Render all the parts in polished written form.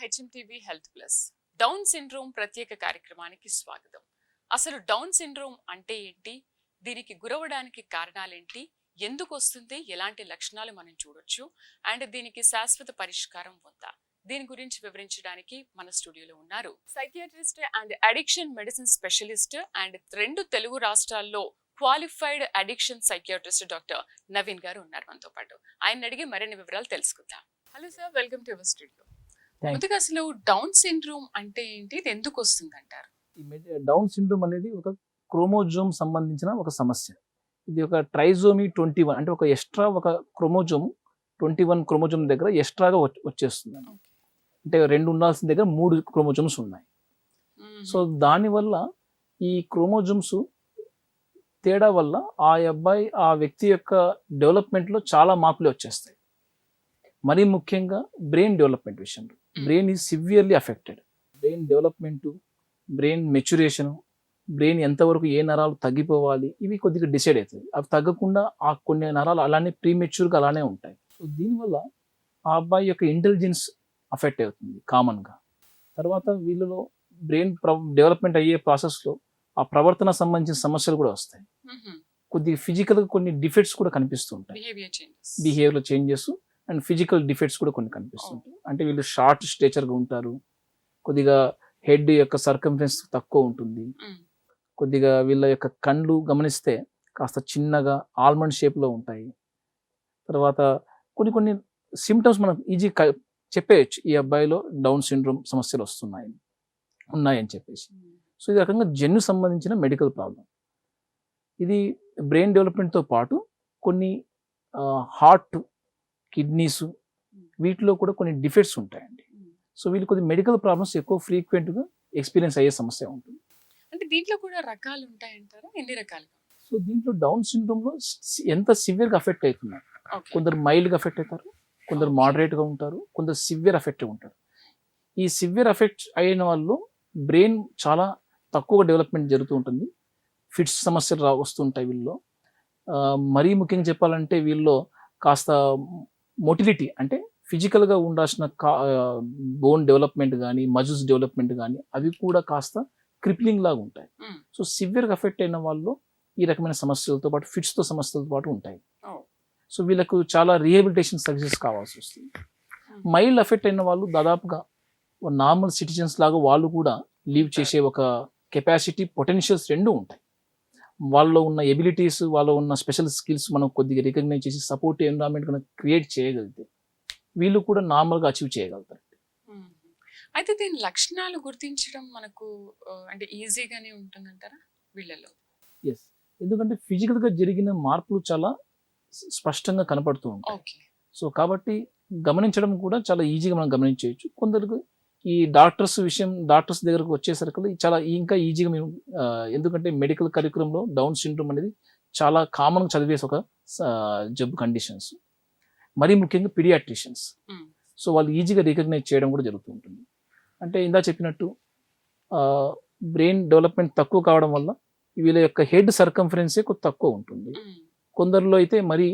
HMTV health plus down syndrome ప్రత్యేక కార్యక్రమానికి స్వాగతం. అసలు డౌన్ సిండ్రోమ్ అంటే ఏంటి, దీనికి గురవడానికి కారణాలేంటి, ఎందుకు వస్తుంది, ఎలాంటి లక్షణాలు మనం చూడొచ్చు అండ్ దీనికి శాశ్వత పరిష్కారం ఉందా, దీని గురించి వివరించడానికి మన స్టూడియోలో ఉన్నారు psychiatrist and addiction medicine specialist and 2 Telugu రాష్ట్రాల్లో qualified addiction psychiatrist doctor Naveen garu ఉన్నారు మనతో పాటు. ఆయన అడిగి మరిన్ని వివరాలు తెలుసుకుందాం. Hello sir, welcome to our studio. ముందుగా అసలు డౌన్ సిండ్రోమ్ అంటే ఏంటి, ఇది ఎందుకు వస్తుంది అంటారు? డౌన్ సిండ్రోమ్ అనేది ఒక క్రోమోజోమ్ సంబంధించిన ఒక సమస్య. ఇది ఒక ట్రైజోమీ 21 అంటే ఒక ఎక్స్ట్రా ఒక క్రోమోజోమ్ 21 క్రోమోజోమ్ దగ్గర ఎక్స్ట్రాగా వచ్చేస్తుంది. అంటే 2 ఉండాల్సిన దగ్గర 3 క్రోమోజోమ్స్ ఉన్నాయి. సో దానివల్ల ఈ క్రోమోజోమ్స్ తేడా వల్ల ఆ వ్యక్తి యొక్క డెవలప్మెంట్లో చాలా మార్పులు వచ్చేస్తాయి. మరీ ముఖ్యంగా బ్రెయిన్ డెవలప్మెంట్ విషయంలో brain is severely affected. Brain development, brain maturation, brain ఎంతవరకు ఏ నరాలు తగ్గిపోవాలి ఇవి కొద్దిగా డిసైడ్ అవుతుంది. అవి తగ్గకుండా ఆ కొన్ని నరాలు అలానే ప్రీమెచ్యూర్గా అలానే ఉంటాయి. సో దీనివల్ల ఆ అబ్బాయి యొక్క ఇంటెలిజెన్స్ అఫెక్ట్ అవుతుంది కామన్గా. తర్వాత వీళ్ళలో బ్రెయిన్ డెవలప్మెంట్ అయ్యే ప్రాసెస్లో ఆ ప్రవర్తన సంబంధించిన సమస్యలు కూడా వస్తాయి. కొద్దిగా ఫిజికల్గా కొన్ని డిఫెక్ట్స్ కూడా కనిపిస్తుంటాయి, బిహేవియర్లో చేంజెస్ అండ్ ఫిజికల్ డిఫెక్ట్స్ కూడా కొన్ని కనిపిస్తుంటాయి. అంటే వీళ్ళు షార్ట్ స్టేచర్గా ఉంటారు, కొద్దిగా హెడ్ యొక్క సర్కంఫరెన్స్ తక్కువ ఉంటుంది, కొద్దిగా వీళ్ళ యొక్క కళ్ళు గమనిస్తే కాస్త చిన్నగా ఆల్మండ్ షేప్లో ఉంటాయి. తర్వాత కొన్ని సిమ్టమ్స్ మనం ఈజీ చెప్పేయచ్చు, ఈ అబ్బాయిలో డౌన్ సిండ్రోమ్ సమస్యలు ఉన్నాయని చెప్పేసి. సో ఇది రకంగా జన్యు సంబంధించిన మెడికల్ ప్రాబ్లం. ఇది బ్రెయిన్ డెవలప్మెంట్తో పాటు కొన్ని హార్ట్, కిడ్నీస్ వీటిలో కూడా కొన్ని డిఫెక్ట్స్ ఉంటాయండి. సో వీళ్ళు కొద్ది మెడికల్ ప్రాబ్లమ్స్ ఎక్కువ ఫ్రీక్వెంట్గా ఎక్స్పీరియన్స్ అయ్యే సమస్య ఉంటుంది. అంటే దీంట్లో కూడా రకాలు ఉంటాయంటారా, ఎన్ని రకాలుగా? సో దీంట్లో డౌన్ సిండ్రోమ్లో ఎంత సివియర్గా అఫెక్ట్ అవుతున్నారు, కొందరు మైల్డ్గా అఫెక్ట్ అవుతారు, కొందరు మోడరేట్గా ఉంటారు, కొందరు సివియర్ అఫెక్ట్ ఉంటారు. ఈ సివియర్ అఫెక్ట్ అయిన వాళ్ళు బ్రెయిన్ చాలా తక్కువ డెవలప్మెంట్ జరుగుతూ ఉంటుంది, ఫిట్స్ సమస్యలు వస్తుంటాయి వీళ్ళలో. మరీ ముఖ్యంగా చెప్పాలంటే వీళ్ళలో కాస్త మొటిలిటీ అంటే ఫిజికల్గా ఉండాల్సిన బోన్ డెవలప్మెంట్ కానీ మజిల్స్ డెవలప్మెంట్ కానీ అవి కూడా కాస్త క్రిప్లింగ్ లాగా ఉంటాయి. సో సివియర్గా అఫెక్ట్ అయిన వాళ్ళు ఈ రకమైన సమస్యలతో పాటు ఫిట్స్తో సమస్యలతో పాటు ఉంటాయి. సో వీళ్ళకు చాలా రీహాబిలిటేషన్ సర్వీసెస్ కావాల్సి వస్తుంది. మైల్డ్ అఫెక్ట్ అయిన వాళ్ళు దాదాపుగా నార్మల్ సిటిజన్స్ లాగా వాళ్ళు కూడా లీవ్ చేసే ఒక కెపాసిటీ, పొటెన్షియల్స్ రెండూ ఉంటాయి. వాళ్ళలో ఉన్న ఎబిలిటీస్, వాళ్ళలో ఉన్న స్పెషల్ స్కిల్స్ మనం కొద్దిగా రికగ్నైజ్ చేసి సపోర్ట్ ఎన్విరాన్మెంట్ కనుక క్రియేట్ చేయగలిగితే వీళ్ళు కూడా నార్మల్గా అచీవ్ చేయగలుగుతారు. అయితే దీని లక్షణాలు గుర్తించడం మనకు అంటే ఈజీగానే ఉంటుందంటారా వీళ్ళలో? ఎస్, ఎందుకంటే ఫిజికల్గా జరిగిన మార్పులు చాలా స్పష్టంగా కనపడుతూ ఉంటాయి. సో కాబట్టి గమనించడం కూడా చాలా ఈజీగా మనం గమనించవచ్చు. కొందరికి ఈ డాక్టర్స్ దగ్గరకు వచ్చేసరికి చాలా ఇంకా ఈజీగా మేము, ఎందుకంటే మెడికల్ కరికులంలో డౌన్ సిండ్రోమ్ అనేది చాలా కామన్గా చదివేసి ఒక జబ్బు కండిషన్స్, మరీ ముఖ్యంగా పీడియాట్రిషియన్స్. సో వాళ్ళు ఈజీగా రికగ్నైజ్ చేయడం కూడా జరుగుతూ ఉంటుంది. అంటే ఇందా చెప్పినట్టు బ్రెయిన్ డెవలప్మెంట్ తక్కువ కావడం వల్ల వీళ్ళ యొక్క హెడ్ సర్కంఫరెన్సే కొద్ది తక్కువ ఉంటుంది. కొందరిలో అయితే మరి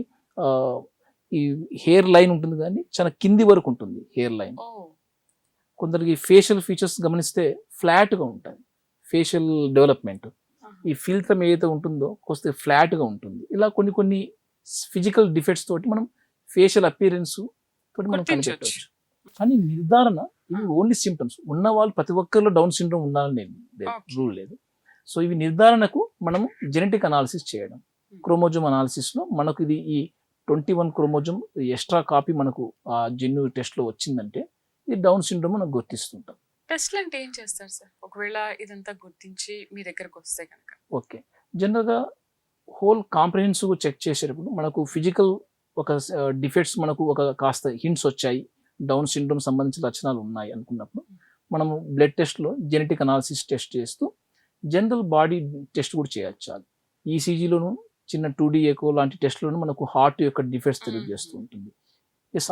ఈ హెయిర్ లైన్ ఉంటుంది కానీ చాలా కింది వరకు ఉంటుంది హెయిర్ లైన్. కొందరికి ఫేషియల్ ఫీచర్స్ గమనిస్తే ఫ్లాట్గా ఉంటాయి, ఫేషియల్ డెవలప్మెంట్ ఈ ఫిల్టర్ ఏదైతే ఉంటుందో కొద్ది ఫ్లాట్గా ఉంటుంది. ఇలా కొన్ని ఫిజికల్ డిఫెక్ట్స్ తోటి మనం ఫేషియల్ అపియరెన్స్ తోటి మనం కనిపెట్టవచ్చు. కానీ నిర్ధారణ ఇవి ఓన్లీ సిమ్టమ్స్. ఉన్న వాళ్ళు ప్రతి ఒక్కరిలో డౌన్ సిండ్రోమ్ ఉండాలని రూల్ లేదు. సో ఇవి నిర్ధారణకు మనము జెనెటిక్ అనాలిసిస్ చేయడం, క్రోమోజోమ్ అనాలిసిస్లో మనకు ఇది ఈ 21 క్రోమోజోమ్ ఎక్స్ట్రా కాపీ మనకు ఆ జెన్యు టెస్ట్లో వచ్చిందంటే ఈ డౌన్ సిండ్రోమ్ మనం గుర్తిస్తుంటాం. టెస్ట్లు అంటే ఏం చేస్తారు సార్ ఒకవేళ ఇదంతా గుర్తించి మీ దగ్గరకు వస్తే కనుక? ఓకే, జనరల్గా హోల్ కాంప్రహెన్సివ్ చెక్ చేసేటప్పుడు మనకు ఫిజికల్ ఒక డిఫెక్ట్స్ మనకు ఒక కాస్త హింట్స్ వచ్చాయి, డౌన్ సిండ్రోమ్ సంబంధించిన లక్షణాలు ఉన్నాయి అనుకున్నప్పుడు మనము బ్లడ్ టెస్ట్లో జెనెటిక్ అనాలిసిస్ టెస్ట్ చేస్తూ జనరల్ బాడీ టెస్ట్ కూడా చేయొచ్చు. ఈసీజీలోను చిన్న 2D ఎకో లాంటి టెస్ట్లోనూ మనకు హార్ట్ యొక్క డిఫెక్ట్స్ తెలియజేస్తూ ఉంటుంది.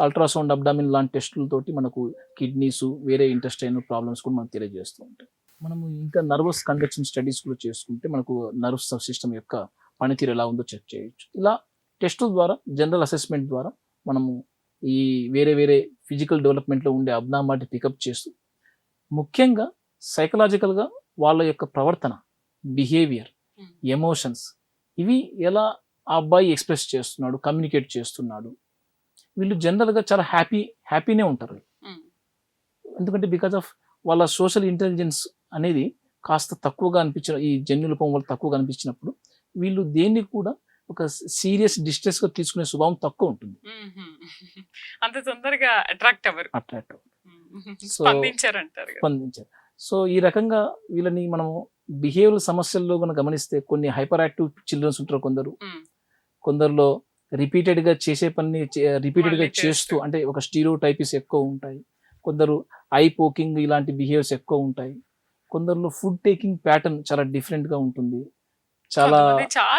అల్ట్రాసౌండ్, అబ్డామిన్ లాంటి టెస్టులతోటి మనకు కిడ్నీస్, వేరే ఇంటెస్టైన్ ప్రాబ్లమ్స్ కూడా మనకు తెలియజేస్తూ ఉంటాయి. మనము ఇంకా నర్వస్ కండక్షన్ స్టడీస్ కూడా చేసుకుంటే మనకు నర్వస్ సిస్టమ్ యొక్క పనితీరు ఎలా ఉందో చెక్ చేయొచ్చు. ఇలా టెస్టుల ద్వారా, జనరల్ అసెస్మెంట్ ద్వారా మనము ఈ వేరే వేరే ఫిజికల్ డెవలప్మెంట్లో ఉండే అబ్నార్మాలిటీ పికప్ చేస్తూ ముఖ్యంగా సైకలాజికల్గా వాళ్ళ యొక్క ప్రవర్తన, బిహేవియర్, ఎమోషన్స్ ఇవి ఎలా ఆ అబ్బాయి ఎక్స్ప్రెస్ చేస్తున్నాడు, కమ్యూనికేట్ చేస్తున్నాడు, వీళ్ళు జనరల్గా చాలా హ్యాపీనే ఉంటారు. ఎందుకంటే బికాజ్ ఆఫ్ వాళ్ళ సోషల్ ఇంటెలిజెన్స్ అనేది కాస్త తక్కువగా అనిపించిన, ఈ జన్యు లోపం వల్ల తక్కువగా అనిపించినప్పుడు వీళ్ళు దేన్ని కూడా ఒక సీరియస్ డిస్ట్రెస్ గా తీసుకునే స్వభావం తక్కువ ఉంటుంది. అంత తొందరగా అట్రాక్ట్ స్పందించారు. సో ఈ రకంగా వీళ్ళని మనము బిహేవియర్ సమస్యల్లో కనుక గమనిస్తే కొన్ని హైపర్ యాక్టివ్ చిల్డ్రన్స్ ఉంటారు, కొందరిలో రిపీటెడ్ గా చేసే పని రిపీటెడ్ గా చేస్తూ అంటే ఒక స్టీరియో టైపిస్ ఎక్కువ ఉంటాయి, కొందరు ఐ పోకింగ్ ఇలాంటి బిహేవియర్స్ ఎక్కువ ఉంటాయి, కొందరిలో ఫుడ్ టేకింగ్ ప్యాటర్న్ చాలా డిఫరెంట్ గా ఉంటుంది, చాలా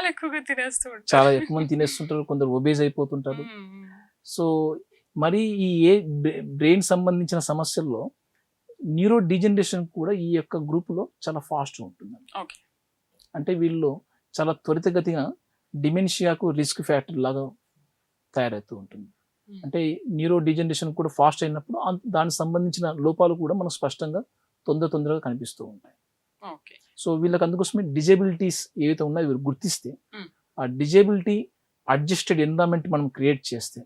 ఎక్కువ మంది తినేస్తుంటారు, కొందరు ఒబేజ్ అయిపోతుంటారు. సో మరి ఈ బ్రెయిన్ సంబంధించిన సమస్యల్లో న్యూరో డిజనరేషన్ కూడా ఈ యొక్క గ్రూప్ లో చాలా ఫాస్ట్ ఉంటుంది. అంటే వీళ్ళు చాలా త్వరితగతిన డిమెన్షియాకు రిస్క్ ఫ్యాక్టర్ లాగా తయారవుతూ ఉంటుంది. అంటే న్యూరో డిజనరేషన్ కూడా ఫాస్ట్ అయినప్పుడు దానికి సంబంధించిన లోపాలు కూడా మనకు స్పష్టంగా తొందరగా కనిపిస్తూ ఉంటాయి. సో వీళ్ళకి అందుకోసమే డిజేబిలిటీస్ ఏవైతే ఉన్నాయో వీళ్ళు గుర్తిస్తే ఆ డిజేబిలిటీ అడ్జస్టెడ్ ఎన్విరాన్మెంట్ మనం క్రియేట్ చేస్తే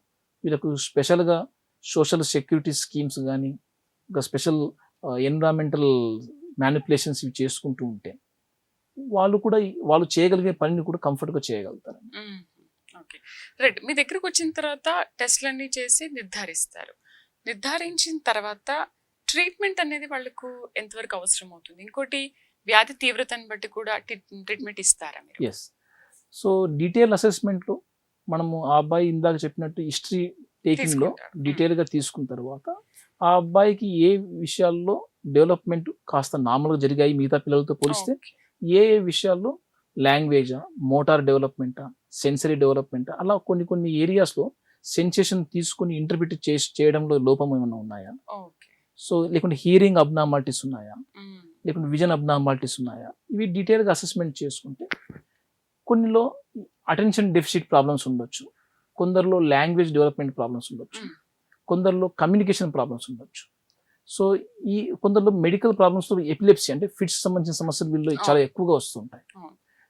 వీళ్ళకు స్పెషల్గా సోషల్ సెక్యూరిటీ స్కీమ్స్ కానీ ఒక స్పెషల్ ఎన్విరాన్మెంటల్ మ్యానిపులేషన్స్ ఇవి చేసుకుంటూ ఉంటే వాళ్ళు చేయగలిగే పనిని కూడా కంఫర్ట్గా చేయగలుగుతారు. రైట్, మీ దగ్గరకు వచ్చిన తర్వాత టెస్ట్లన్నీ చేసి నిర్ధారించిన తర్వాత ట్రీట్మెంట్ అనేది వాళ్ళకు ఎంతవరకు అవసరం అవుతుంది? ఇంకోటి వ్యాధి తీవ్రతను బట్టి కూడా ట్రీట్మెంట్ ఇస్తారా మీరు? ఎస్. సో డీటెయిల్ అసెస్మెంట్లో మనము ఆ అబ్బాయి ఇందాక చెప్పినట్టు హిస్టరీ టేకింగ్లో డీటెయిల్గా తీసుకున్న తర్వాత ఆ అబ్బాయికి ఏ విషయాల్లో డెవలప్మెంట్ కాస్త నార్మల్గా జరిగాయి మిగతా పిల్లలతో పోలిస్తే, ఏ విషయాల్లో లాంగ్వేజా, మోటార్ డెవలప్మెంటా, సెన్సరీ డెవలప్మెంటా, అలా కొన్ని ఏరియాస్లో సెన్సేషన్ తీసుకుని ఇంటర్ప్రిట్ చేయడంలో లోపం ఏమైనా ఉన్నాయా, సో లేకుంటే హియరింగ్ అబ్నార్మాలిటీస్ ఉన్నాయా, లేకుంటే విజన్ అబ్నార్మాలిటీస్ ఉన్నాయా, ఇవి డీటెయిల్గా అసెస్మెంట్ చేసుకుంటే కొన్నిలో అటెన్షన్ డెఫిసిట్ ప్రాబ్లమ్స్ ఉండొచ్చు, కొందరిలో లాంగ్వేజ్ డెవలప్మెంట్ ప్రాబ్లమ్స్ ఉండొచ్చు, కొందరిలో కమ్యూనికేషన్ ప్రాబ్లమ్స్ ఉండొచ్చు, సో ఈ కొందరిలో మెడికల్ ప్రాబ్లమ్స్, ఎపిలెప్సీ అంటే ఫిట్స్ సంబంధించిన సమస్యలు వీళ్ళు చాలా ఎక్కువగా వస్తుంటాయి.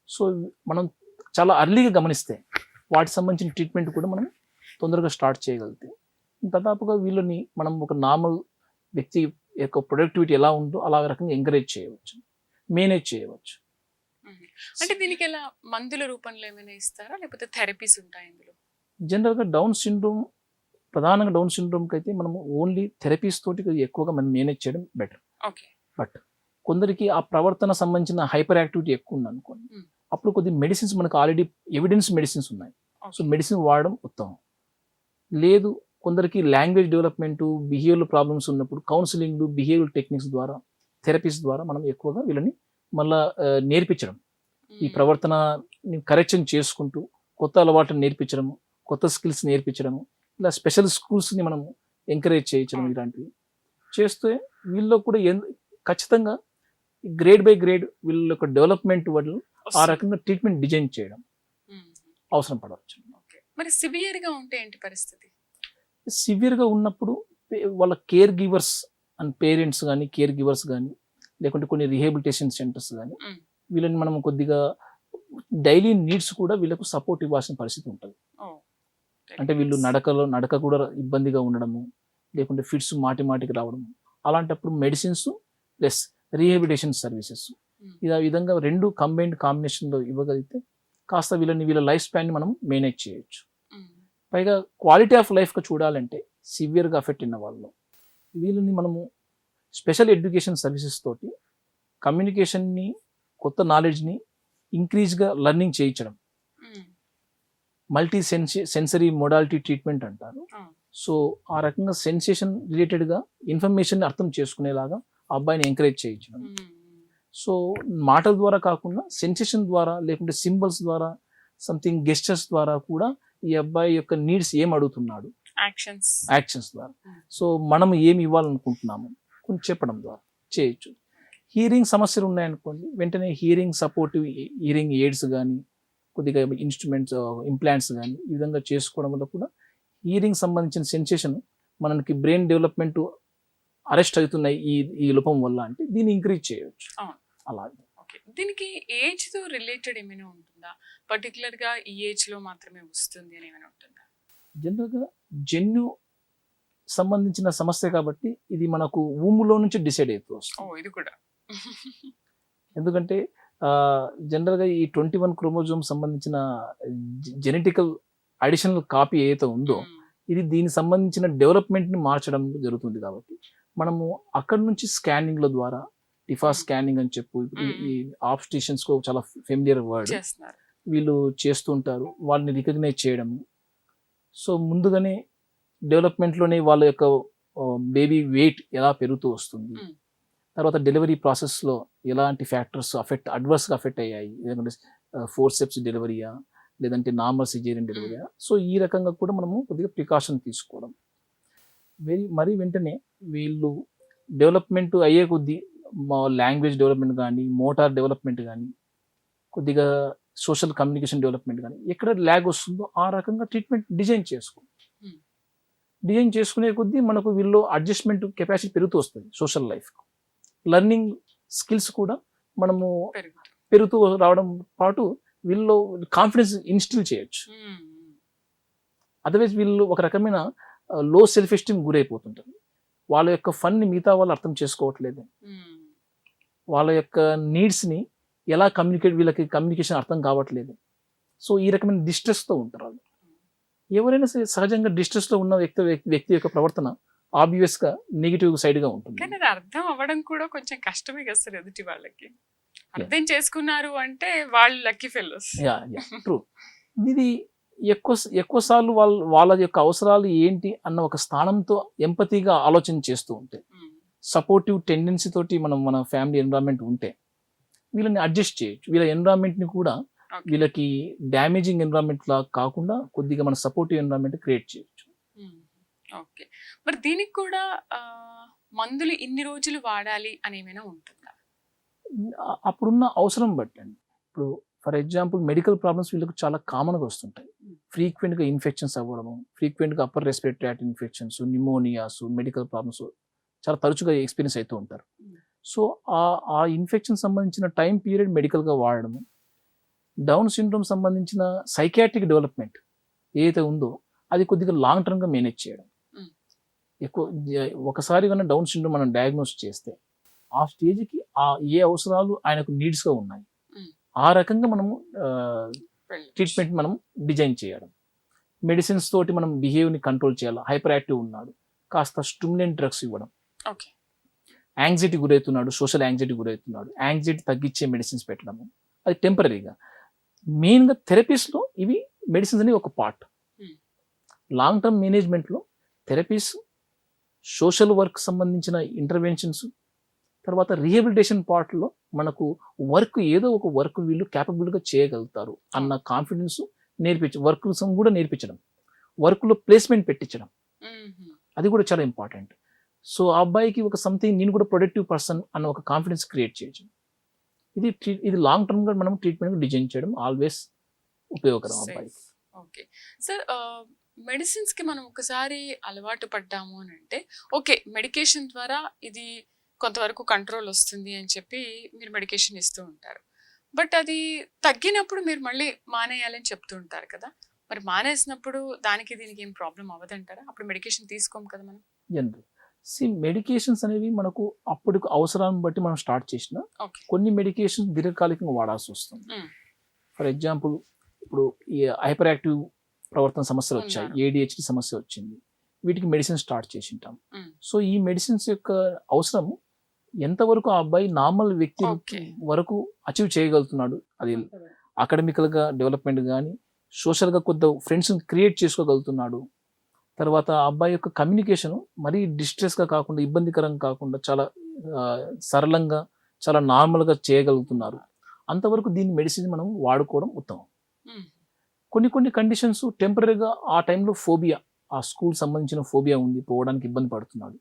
సో మనం చాలా అర్లీగా గమనిస్తే వాటికి సంబంధించిన ట్రీట్మెంట్ కూడా మనం తొందరగా స్టార్ట్ చేయగలిగితే దాదాపుగా వీళ్ళని మనం ఒక నార్మల్ వ్యక్తి యొక్క ప్రొడక్టివిటీ ఎలా ఉందో అలా రకంగా ఎంకరేజ్ చేయవచ్చు, మేనేజ్ చేయవచ్చు. అంటే దీనికి ఎలా మందుల రూపంలో ఏమైనా ఇస్తారా, లేకపోతే థెరపీస్ ఉంటాయి ఇందులో? జనరల్గా ప్రధానంగా డౌన్ సిండ్రోమ్కి అయితే మనము ఓన్లీ థెరపీస్ తోటి ఎక్కువగా మనం మేనేజ్ చేయడం బెటర్. బట్ కొందరికి ఆ ప్రవర్తన సంబంధించిన హైపర్ యాక్టివిటీ ఎక్కువ ఉంది అనుకోండి, అప్పుడు కొద్ది మెడిసిన్స్ మనకు ఆల్రెడీ ఎవిడెన్స్ మెడిసిన్స్ ఉన్నాయి, సో మెడిసిన్ వాడడం ఉత్తమం. లేదు కొందరికి లాంగ్వేజ్ డెవలప్మెంట్, బిహేవియర్ ప్రాబ్లమ్స్ ఉన్నప్పుడు కౌన్సిలింగ్, బిహేవియర్ టెక్నిక్స్ ద్వారా, థెరపీస్ ద్వారా మనం ఎక్కువగా వీళ్ళని మళ్ళా నేర్పించడం, ఈ ప్రవర్తన కరెక్షన్ చేసుకుంటూ కొత్త అలవాట్లను నేర్పించడము, కొత్త స్కిల్స్ నేర్పించడము, ఇలా స్పెషల్ స్కూల్స్ని మనం ఎంకరేజ్ చేయించడం, ఇలాంటివి చేస్తే వీళ్ళు కూడా ఖచ్చితంగా గ్రేడ్ బై గ్రేడ్ వీళ్ళ యొక్క డెవలప్మెంట్ వాళ్ళు ఆ రకంగా ట్రీట్మెంట్ డిజైన్ చేయడం అవసరం పడవచ్చు. మరి సివియర్గా ఉంటే ఏంటి పరిస్థితి? సివియర్గా ఉన్నప్పుడు వాళ్ళ కేర్ గివర్స్ అండ్ పేరెంట్స్ కానీ, కేర్ గివర్స్ కానీ, లేకుంటే కొన్ని రిహాబిలిటేషన్ సెంటర్స్ కానీ వీళ్ళని మనం కొద్దిగా డైలీ నీడ్స్ కూడా వీళ్ళకు సపోర్ట్ ఇవ్వాల్సిన పరిస్థితి ఉంటుంది. అంటే వీళ్ళు నడక కూడా ఇబ్బందిగా ఉండడము, లేకుంటే ఫిట్స్ మాటికి రావడము, అలాంటప్పుడు మెడిసిన్స్ ప్లస్ రీహాబిలిటేషన్ సర్వీసెస్ ఇలా విధంగా రెండు కాంబినేషన్లో ఇవ్వగలిగితే కాస్త వీళ్ళ లైఫ్ స్పాన్ని మనం మేనేజ్ చేయొచ్చు. పైగా క్వాలిటీ ఆఫ్ లైఫ్గా చూడాలంటే సివియర్గా అఫెక్ట్ అయిన వాళ్ళు వీళ్ళని మనము స్పెషల్ ఎడ్యుకేషన్ సర్వీసెస్ తోటి కమ్యూనికేషన్ని, కొత్త నాలెడ్జ్ని ఇంక్రీజ్గా లెర్నింగ్ చేయించడం, మల్టీ సెన్సరీ మోడాలిటీ ట్రీట్మెంట్ అంటారు. సో ఆ రకంగా సెన్సేషన్ రిలేటెడ్గా ఇన్ఫర్మేషన్ అర్థం చేసుకునేలాగా ఆ అబ్బాయిని ఎంకరేజ్ చేయించడం. సో మాటల ద్వారా కాకుండా సెన్సేషన్ ద్వారా, లేకుంటే సింబల్స్ ద్వారా, సంథింగ్ గెస్టర్స్ ద్వారా కూడా ఈ అబ్బాయి యొక్క నీడ్స్ ఏం అడుగుతున్నాడు, యాక్షన్స్ ద్వారా, సో మనం ఏమి ఇవ్వాలనుకుంటున్నాము కొంచెం చెప్పడం ద్వారా చేయొచ్చు. హియరింగ్ సమస్యలు ఉన్నాయనుకోండి, వెంటనే హియరింగ్ సపోర్టివ్ హియరింగ్ ఎయిడ్స్ కానీ, కొద్దిగా ఇన్స్ట్రుమెంట్స్, ఇంప్లాంట్స్ కానీ ఈ విధంగా చేసుకోవడం వల్ల కూడా హియరింగ్ సంబంధించిన సెన్సేషన్ మనకి బ్రెయిన్ డెవలప్మెంట్ అరెస్ట్ అవుతున్నాయి ఈ లోపం వల్ల అంటే దీన్ని ఇంక్రీజ్ చేయవచ్చు. అవును. అలా ఓకే, దీనికి ఏజ్ తో రిలేటెడ్ ఏమైనా ఉంటుందా? పర్టికులర్ గా ఈ ఏజ్ లో మాత్రమే వస్తుంది అని ఏమైనా ఉంటుందా? జనరల్గా జన్యు సంబంధించిన సమస్య కాబట్టి ఇది మనకు ఊములో నుంచి డిసైడ్ అవుతూ ఓ, వస్తుంది. ఇది కూడా. ఎందుకంటే జనరల్గా ఈ 21 క్రోమోజోమ్ సంబంధించిన జెనెటికల్ అడిషనల్ కాపీ ఏదైతే ఉందో ఇది దీనికి సంబంధించిన డెవలప్మెంట్ని మార్చడం జరుగుతుంది. కాబట్టి మనము అక్కడ నుంచి స్కానింగ్ల ద్వారా టిఫా స్కానింగ్ అని చెప్పు ఈ ఆబ్స్టిషన్స్ కు చాలా ఫెమిలియర్ వర్డ్ చేస్తున్నారు. వీళ్ళు చేస్తూ ఉంటారు. వాళ్ళని రికగ్నైజ్ చేయడము. సో ముందుగానే డెవలప్మెంట్లోనే వాళ్ళ యొక్క బేబీ వెయిట్ ఎలా పెరుగుతూ వస్తుంది, తర్వాత డెలివరీ ప్రాసెస్లో ఎలాంటి ఫ్యాక్టర్స్ అడ్వర్స్గా అఫెక్ట్ అయ్యాయి, లేదంటే ఫోర్సెప్స్ డెలివరీయా లేదంటే నార్మల్ సిజేరియన్ డెలివరీయా. సో ఈ రకంగా కూడా మనము కొద్దిగా ప్రికాషన్ తీసుకోవడం. మరి వెంటనే వీళ్ళు డెవలప్మెంట్ అయ్యే కొద్దీ లాంగ్వేజ్ డెవలప్మెంట్ కానీ మోటార్ డెవలప్మెంట్ కానీ కొద్దిగా సోషల్ కమ్యూనికేషన్ డెవలప్మెంట్ కానీ ఎక్కడ ల్యాగ్ వస్తుందో ఆ రకంగా ట్రీట్మెంట్ డిజైన్ చేసుకునే కొద్దీ మనకు వీళ్ళు అడ్జస్ట్మెంట్ కెపాసిటీ పెరుగుతూ వస్తుంది. సోషల్ లైఫ్ లెర్నింగ్ స్కిల్స్ కూడా మనము పెరుగుతూ రావడం పాటు వీళ్ళు కాన్ఫిడెన్స్ ఇన్స్టిల్ చేయొచ్చు. అదర్వైజ్ వీళ్ళు ఒక రకమైన లో సెల్ఫ్ ఎస్టీమ్ గురైపోతుంటారు. వాళ్ళ యొక్క ఫన్ని మిగతా వాళ్ళు అర్థం చేసుకోవట్లేదు. వాళ్ళ యొక్క నీడ్స్ని ఎలా వీళ్ళకి కమ్యూనికేషన్ అర్థం కావట్లేదు. సో ఈ రకమైన డిస్ట్రెస్తో ఉంటారు వాళ్ళు. ఎవరైనా సహజంగా డిస్ట్రెస్లో ఉన్న వ్యక్తి యొక్క ప్రవర్తన ఆబ్వియస్గా నెగిటివ్ సైడ్గా ఉంటుంది. కానీ అది అర్థం అవ్వడం కూడా కొంచెం కష్టమే కదా సార్ ఎదుటి వాళ్ళకి. అర్థం చేసుకున్నారు అంటే వాళ్ళు లక్కీ ఫెలోస్. ట్రూ. ఇది ఎక్కువసార్లు వాళ్ళ యొక్క అవసరాలు ఏంటి అన్న ఒక స్థానంతో ఎంపతిగా ఆలోచన చేస్తూ ఉంటే, సపోర్టివ్ టెండెన్సీ తోటి మన ఫ్యామిలీ ఎన్విరాన్మెంట్ ఉంటే వీళ్ళని అడ్జస్ట్ చేయొచ్చు. వీళ్ళ ఎన్విరాన్మెంట్ని కూడా వీళ్ళకి డ్యామేజింగ్ ఎన్విరాన్మెంట్ లా కాకుండా కొద్దిగా మన సపోర్టివ్ ఎన్విరాన్మెంట్ క్రియేట్ చేయొచ్చు. ఓకే, మరి దీనికి కూడా మందులు ఇన్ని రోజులు వాడాలి అని ఏమైనా ఉంటుందా? అప్పుడున్న అవసరం బట్టండి. ఇప్పుడు ఫర్ ఎగ్జాంపుల్ మెడికల్ ప్రాబ్లమ్స్ వీళ్ళకి చాలా కామన్గా వస్తుంటాయి. ఫ్రీక్వెంట్గా ఇన్ఫెక్షన్స్ అవ్వడము, ఫ్రీక్వెంట్గా upper respiratory tract infections, pneumonias, medical problems చాలా తరచుగా ఎక్స్పీరియన్స్ అవుతూ ఉంటారు. సో ఆ ఇన్ఫెక్షన్ సంబంధించిన టైం పీరియడ్ మెడికల్గా వాడడము, డౌన్ సిండ్రోమ్ సంబంధించిన సైకాట్రిక్ డెవలప్మెంట్ ఏదైతే ఉందో అది కొద్దిగా లాంగ్ టర్మ్గా మేనేజ్ చేయడం. ఒకసారి కన్నా డౌన్ సిండ్రోమ్ మనం డయాగ్నోస్ చేస్తే ఆ స్టేజ్కి ఏ అవసరాలు ఆయనకు నీడ్స్గా ఉన్నాయి ఆ రకంగా మనము ట్రీట్మెంట్ మనం డిజైన్ చేయడం. మెడిసిన్స్ తోటి మనం బిహేవియర్ని కంట్రోల్ చేయాలి. హైపర్ యాక్టివ్ ఉన్నాడు, కాస్త స్టిమ్యులెంట్ డ్రగ్స్ ఇవ్వడం. యాంగ్జైటీ గురవుతున్నాడు, సోషల్ యాంగ్జైటీ గురవుతున్నాడు, యాంగ్జైటీ తగ్గించే మెడిసిన్స్ పెట్టడము. అది టెంపరీగా. మెయిన్గా థెరపీస్లో ఇవి మెడిసిన్స్ అనేవి ఒక పార్ట్. లాంగ్ టర్మ్ మేనేజ్మెంట్లో థెరపీస్, సోషల్ వర్క్ సంబంధించిన ఇంటర్వెన్షన్స్, తర్వాత రీహాబిలిటేషన్ పార్ట్లో మనకు ఏదో ఒక వర్క్ వీళ్ళు క్యాపబుల్గా చేయగలుగుతారు అన్న కాన్ఫిడెన్స్ వర్క్ కూడా నేర్పించడం, వర్క్లో ప్లేస్మెంట్ పెట్టించడం, అది కూడా చాలా ఇంపార్టెంట్. సో ఆ అబ్బాయికి ఒక సంథింగ్ నేను కూడా ప్రొడక్టివ్ పర్సన్ అన్న ఒక కాన్ఫిడెన్స్ క్రియేట్ చేయొచ్చు. ఇది లాంగ్ టర్మ్గా మనం ట్రీట్మెంట్ డిజైన్ చేయడం ఆల్వేస్ ఉపయోగకరం అబ్బాయికి. ఓకే సార్, మెడిసిన్స్ కి మనం ఒకసారి అలవాటు పడ్డాము అని అంటే ఓకే, మెడికేషన్ ద్వారా ఇది కొంతవరకు కంట్రోల్ వస్తుంది అని చెప్పి మీరు మెడికేషన్ ఇస్తూ ఉంటారు. బట్ అది తగ్గినప్పుడు మీరు మళ్ళీ మానేయాలని చెప్తూ ఉంటారు కదా, మరి మానేసినప్పుడు దానికి దీనికి ఏం ప్రాబ్లం అవ్వదంటారా? అప్పుడు మెడికేషన్ తీసుకోము కదా మనం. మెడికేషన్స్ అనేవి మనకు అప్పుడు అవసరాన్ని బట్టి మనం స్టార్ట్ చేసిన కొన్ని మెడికేషన్స్ దీర్ఘకాలికంగా వాడాల్సి వస్తుంది. ఫర్ ఎగ్జాంపుల్ ఇప్పుడు ఈ హైపర్ యాక్టివ్ ప్రవర్తన సమస్యలు వచ్చాయి, ADHD సమస్య వచ్చింది, వీటికి మెడిసిన్ స్టార్ట్ చేసి ఉంటాం. సో ఈ మెడిసిన్స్ యొక్క అవసరం ఎంతవరకు ఆ అబ్బాయి నార్మల్ వ్యక్తి వరకు అచీవ్ చేయగలుగుతున్నాడు, అది అకాడమికల్గా డెవలప్మెంట్ కానీ సోషల్గా కొద్ది ఫ్రెండ్స్ క్రియేట్ చేసుకోగలుగుతున్నాడు, తర్వాత ఆ అబ్బాయి యొక్క కమ్యూనికేషన్ మరీ డిస్ట్రెస్గా కాకుండా ఇబ్బందికరంగా కాకుండా చాలా సరళంగా చాలా నార్మల్గా చేయగలుగుతున్నారు, అంతవరకు దీన్ని మెడిసిన్ మనం వాడుకోవడం ఉత్తమం. కొన్ని కండిషన్స్ టెంపరీగా ఆ టైంలో ఫోబియా, ఆ స్కూల్ సంబంధించిన ఫోబియా ఉంది, పోవడానికి ఇబ్బంది పడుతున్నాడు.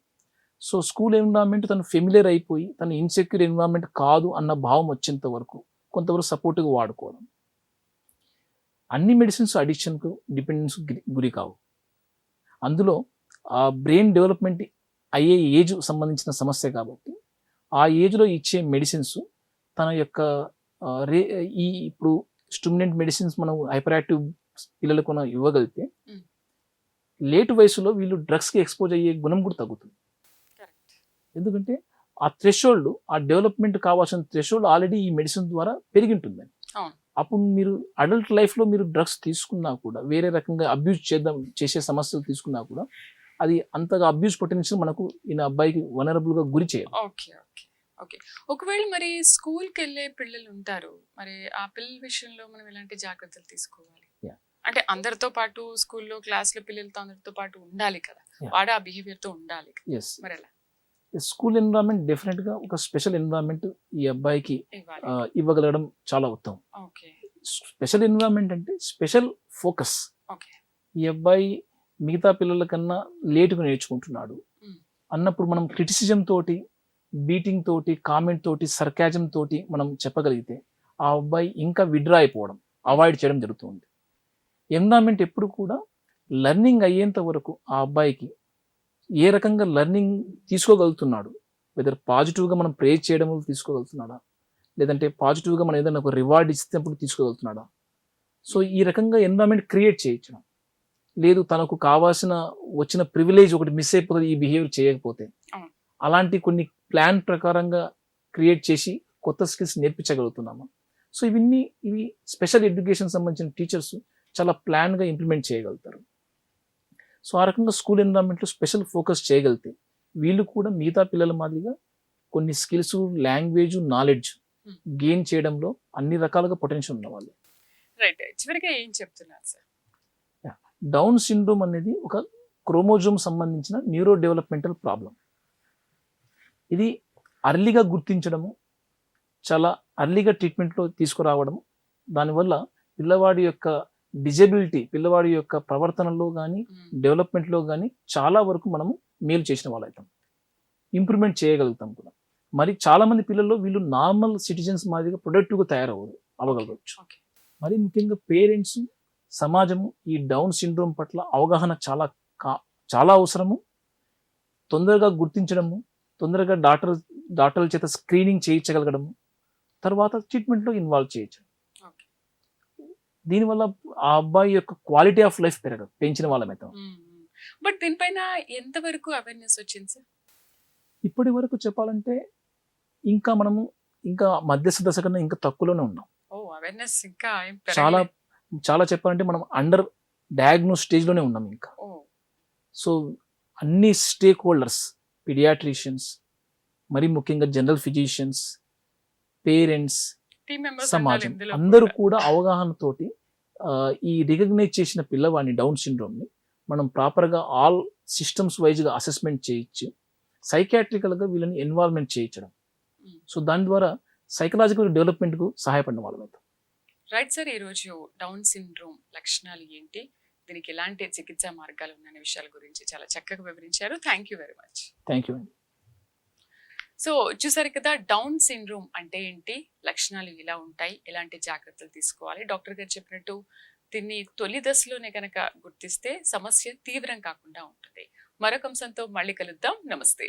సో స్కూల్ ఎన్విరాన్మెంట్ తను ఫెమిలియర్ అయిపోయి తన ఇన్సెక్యూర్ ఎన్విరాన్మెంట్ కాదు అన్న భావం వచ్చేంత వరకు కొంతవరకు సపోర్ట్గా వాడుకోవడం. అన్ని మెడిసిన్స్ అడిక్షన్కు డిపెండెన్స్ గురి కావు. అందులో ఆ బ్రెయిన్ డెవలప్మెంట్ అయ్యే ఏజ్ సంబంధించిన సమస్య కాబట్టి ఆ ఏజ్లో ఇచ్చే మెడిసిన్స్ తన యొక్క ఈ ఇప్పుడు స్టిమ్యులెంట్ మెడిసిన్స్ మనం హైపర్ యాక్టివ్ పిల్లలకు మనం ఇవ్వగలిగితే Mm. లేటు వయసులో వీళ్ళు డ్రగ్స్కి ఎక్స్పోజ్ అయ్యే గుణం కూడా తగ్గుతుంది. కరెక్ట్. ఎందుకంటే ఆ థ్రెషోల్డ్, ఆ డెవలప్మెంట్ కావాల్సిన థ్రెషోల్డ్ ఆల్రెడీ ఈ మెడిసిన్ ద్వారా పెరిగి ఉంటుంది. అవును. అప్పుడు మీరు అడల్ట్ లైఫ్లో మీరు డ్రగ్స్ తీసుకున్నా కూడా, వేరే రకంగా అబ్యూజ్ చేసే సమస్యలు తీసుకున్నా కూడా అది అంతగా అబ్యూజ్ పొటెన్షియల్ మనకు ఈయన అబ్బాయికి వనరబుల్గా గురి చేయాలి. Okay okay okay. ఒకవేళ మరి స్కూల్కి వెళ్ళే పిల్లలు ఉంటారు, మరి ఆ పిల్లల విషయంలో మనం ఎలాంటి జాగ్రత్తలు తీసుకోవాలి? Yeah. అంటే అందరితో పాటు స్కూల్లో క్లాస్లో పిల్లలతో అందరితో పాటు ఉండాలి కదా, Yeah. వాడు ఆ బిహేవియర్తో ఉండాలి కదా, ఎస్, మరి ఎలా స్కూల్ ఎన్విరాన్మెంట్ డెఫినెట్గా ఒక స్పెషల్ ఎన్విరాన్మెంట్ ఈ అబ్బాయికి ఇవ్వాలి? ఇవ్వగలగడం చాలా ఉత్తమం. ఓకే స్పెషల్ ఎన్విరాన్మెంట్ అంటే స్పెషల్ ఫోకస్. ఓకే. ఈ అబ్బాయి మిగతా పిల్లల కన్నా లేటుగా నేర్చుకుంటున్నాడు Mm. అన్నప్పుడు మనం క్రిటిసిజం తోటి, బీటింగ్ తోటి, కామెంట్ తోటి, సర్కాజం తోటి మనం చెప్పగలిగితే ఆ అబ్బాయి ఇంకా విడ్రా అయిపోవడం, అవాయిడ్ చేయడం జరుగుతుంది. ఎన్విరాన్మెంట్ ఎప్పుడు కూడా లెర్నింగ్ అయ్యేంత వరకు ఆ అబ్బాయికి ఏ రకంగా లెర్నింగ్ తీసుకోగలుగుతున్నాడు, వెదర్ పాజిటివ్గా మనం ప్రేజ్ చేయడం వల్ల తీసుకోగలుగుతున్నాడా, లేదంటే పాజిటివ్గా మనం ఏదైనా ఒక రివార్డ్ ఇచ్చినప్పుడు తీసుకోగలుగుతున్నాడా. సో ఈ రకంగా ఎన్విరాన్మెంట్ క్రియేట్ చేయొచ్చు. లేదు తనకు కావాల్సిన వచ్చిన ప్రివిలేజ్ ఒకటి మిస్ అయిపోతుంది ఈ బిహేవియర్ చేయకపోతే, అవును. అలాంటి కొన్ని ప్లాన్ ప్రకారంగా క్రియేట్ చేసి కొత్త స్కిల్స్ నేర్పించగలుగుతున్నాము. సో ఇవి స్పెషల్ ఎడ్యుకేషన్ సంబంధించిన టీచర్స్ చాలా ప్లాన్గా ఇంప్లిమెంట్ చేయగలుగుతారు. సో ఆ రకంగా స్కూల్ ఎన్విరాన్మెంట్లో స్పెషల్ ఫోకస్ చేయగలిగితే వీళ్ళు కూడా మిగతా పిల్లల మాదిరిగా కొన్ని స్కిల్స్, లాంగ్వేజ్, నాలెడ్జ్ గెయిన్ చేయడంలో అన్ని రకాలుగా పొటెన్షియల్ ఉన్నవాళ్ళు. రైట్. చివరిగా ఏం చెప్తున్నారు సార్? డౌన్ సిండ్రోమ్ అనేది ఒక క్రోమోజోమ్ సంబంధించిన న్యూరో డెవలప్మెంటల్ ప్రాబ్లం. ఇది అర్లీగా గుర్తించడము, చాలా అర్లీగా ట్రీట్మెంట్లో తీసుకురావడము, దానివల్ల పిల్లవాడి యొక్క డిజబిలిటీ, పిల్లవాడి యొక్క ప్రవర్తనలో కానీ డెవలప్మెంట్లో కానీ చాలా వరకు మనము మేలు చేసిన వాళ్ళు అవుతాం, ఇంప్రూవ్మెంట్ చేయగలుగుతాం కూడా. మరి చాలా మంది పిల్లల్లో వీళ్ళు నార్మల్ సిటిజన్స్ మాదిరిగా ప్రొడక్టివ్గా అవ్వగలగవచ్చు. ఓకే. మరి ముఖ్యంగా పేరెంట్స్, సమాజము ఈ డౌన్ సిండ్రోమ్ పట్ల అవగాహన చాలా అవసరము. తొందరగా గుర్తించడము, తొందరగా డాక్టర్ల చేత స్క్రీనింగ్ చేయించగలగడము, తర్వాత ట్రీట్మెంట్లో ఇన్వాల్వ్ చేయొచ్చు. ఓకే. దీనివల్ల ఆ అబ్బాయి యొక్క క్వాలిటీ ఆఫ్ లైఫ్ పెంచిన వాళ్ళమైతాం. బట్ దీనిపైన ఎంతవరకు అవేర్నెస్ వచ్చింది సార్? ఇప్పటి వరకు చెప్పాలంటే మనము ఇంకా మధ్యస్థ దశ కన్నా ఇంకా తక్కువలోనే ఉన్నాం. అవేర్నెస్ ఇంకా ఏం చాలా పెరగలేదు. చాలా చెప్పాలంటే మనం అండర్ డయాగ్నోస్ స్టేజ్లోనే ఉన్నాం ఇంకా. ఓ, సో అన్ని స్టేక్ హోల్డర్స్, పీడియాట్రిషియన్స్, మరి ముఖ్యంగా general physicians, parents, team members సమాజం అందరూ కూడా అవగాహనతోటి ఈ రికగ్నైజ్ చేసిన పిల్లవాడిని డౌన్ సిండ్రోమ్ని మనం ప్రాపర్గా ఆల్ సిస్టమ్స్ వైజ్గా అసెస్మెంట్ చేయించి సైకాట్రికల్గా వీళ్ళని ఇన్వాల్వ్మెంట్ చేయించడం. సో దాని ద్వారా సైకలాజికల్ డెవలప్మెంట్కు సహాయపడిన వాళ్ళమైతే. రైట్ సార్, ఈరోజు డౌన్ సిండ్రోమ్ లక్షణాలు ఏంటి, దీనికి ఎలాంటి చికిత్సా మార్గాలు ఉన్న విషయాల గురించి చాలా చక్కగా వివరించారు. Thank you very much. Thank you అండి. సో చూసారు కదా, డౌన్ సిండ్రోమ్ అంటే ఏంటి, లక్షణాలు ఎలా ఉంటాయి, ఎలాంటి జాగ్రత్తలు తీసుకోవాలి. డాక్టర్ గారు చెప్పినట్టు దీన్ని తొలి దశలోనే కనుక గుర్తిస్తే సమస్య తీవ్రం కాకుండా ఉంటుంది. మరొక అంశంతో మళ్ళీ కలుద్దాం. నమస్తే.